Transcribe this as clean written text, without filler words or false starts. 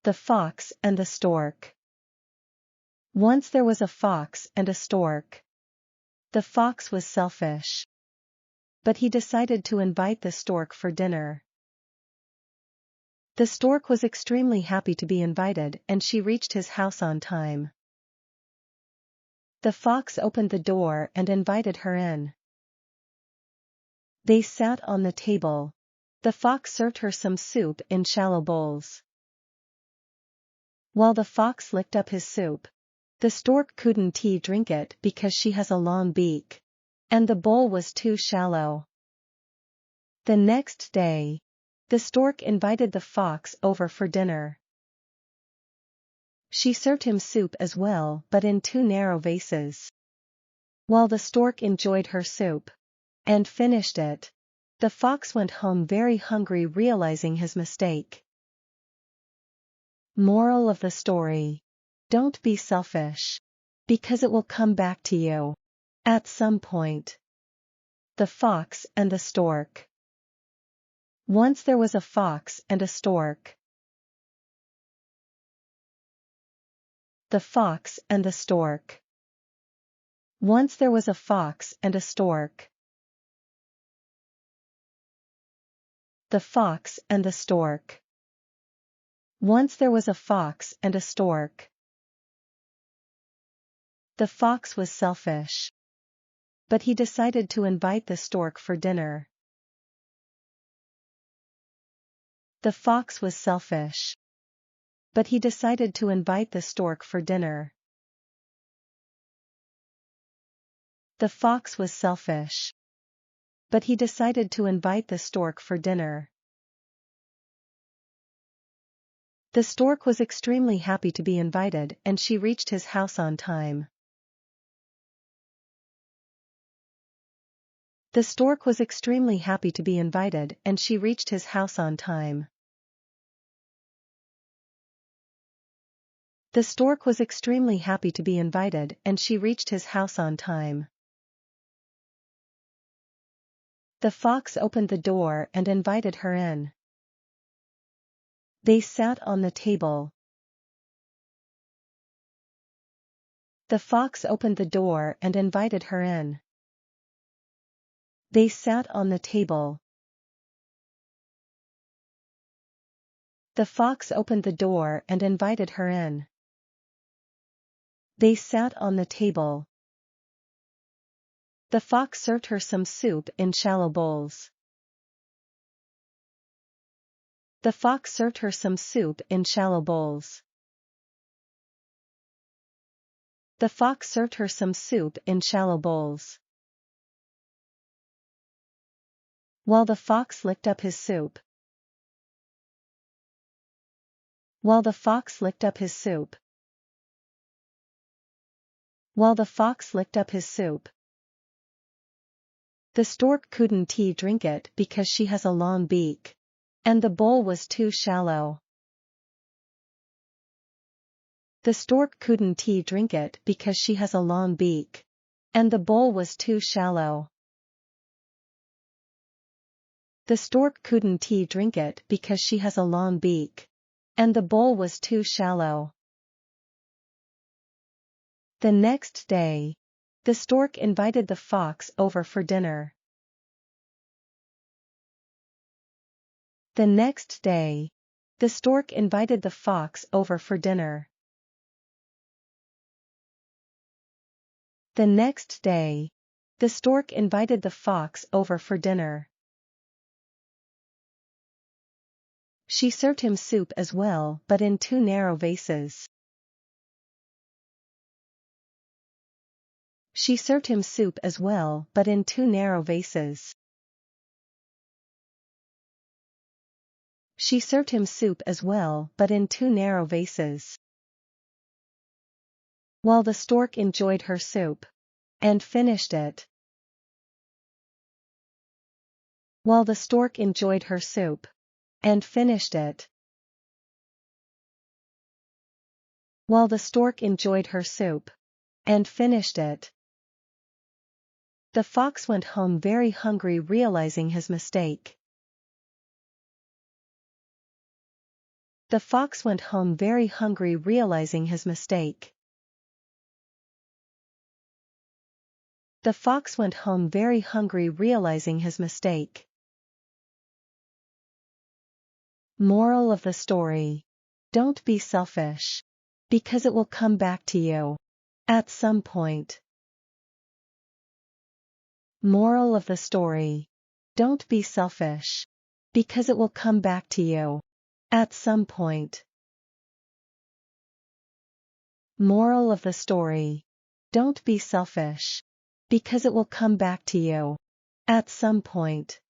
The Fox and the Stork. Once there was a fox and a stork. The fox was selfish, but he decided to invite the stork for dinner. The stork was extremely happy to be invited, and she reached his house on time. The fox opened the door and invited her in. They sat on the table. The fox served her some soup in shallow bowls. While the fox licked up his soup, the stork couldn't drink it because she has a long beak, and the bowl was too shallow. The next day, the stork invited the fox over for dinner. She served him soup as well, but in 2 narrow vases. While the stork enjoyed her soup and finished it, the fox went home very hungry, realizing his mistake. Moral of the story: don't be selfish, because it will come back to you at some point. The Fox and the Stork. Once there was a fox and a stork. The Fox and the Stork. Once there was a fox and a stork. The Fox and the Stork. Once there was a fox and a stork. The fox was selfish, but he decided to invite the stork for dinner. The fox was selfish, but he decided to invite the stork for dinner. The fox was selfish, but he decided to invite the stork for dinner. The stork was extremely happy to be invited, and she reached his house on time. The stork was extremely happy to be invited, and she reached his house on time. The stork was extremely happy to be invited, and she reached his house on time. The fox opened the door and invited her in. They sat on the table. The fox opened the door and invited her in. They sat on the table. The fox opened the door and invited her in. They sat on the table. The fox served her some soup in shallow bowls. The fox served her some soup in shallow bowls. The fox served her some soup in shallow bowls. While the fox licked up his soup. While the fox licked up his soup. While the fox licked up his soup. The stork couldn't drink it because she has a long beak, and the bowl was too shallow. The stork couldn't drink it because she has a long beak, and the bowl was too shallow. The stork couldn't drink it because she has a long beak, and the bowl was too shallow. The next day, the stork invited the fox over for dinner. The next day, the stork invited the fox over for dinner. The next day, the stork invited the fox over for dinner. She served him soup as well, but in 2 narrow vases. She served him soup as well, but in 2 narrow vases. She served him soup as well, but in 2 narrow vases. While the stork enjoyed her soup and finished it. While the stork enjoyed her soup and finished it. While the stork enjoyed her soup and finished it. The fox went home very hungry, realizing his mistake. The fox went home very hungry, realizing his mistake. The fox went home very hungry, realizing his mistake. Moral of the story. Don't be selfish. Because it will come back to you. At some point. Moral of the story. Don't be selfish. Because it will come back to you. At some point. Moral of the story. Don't be selfish. Because it will come back to you. At some point.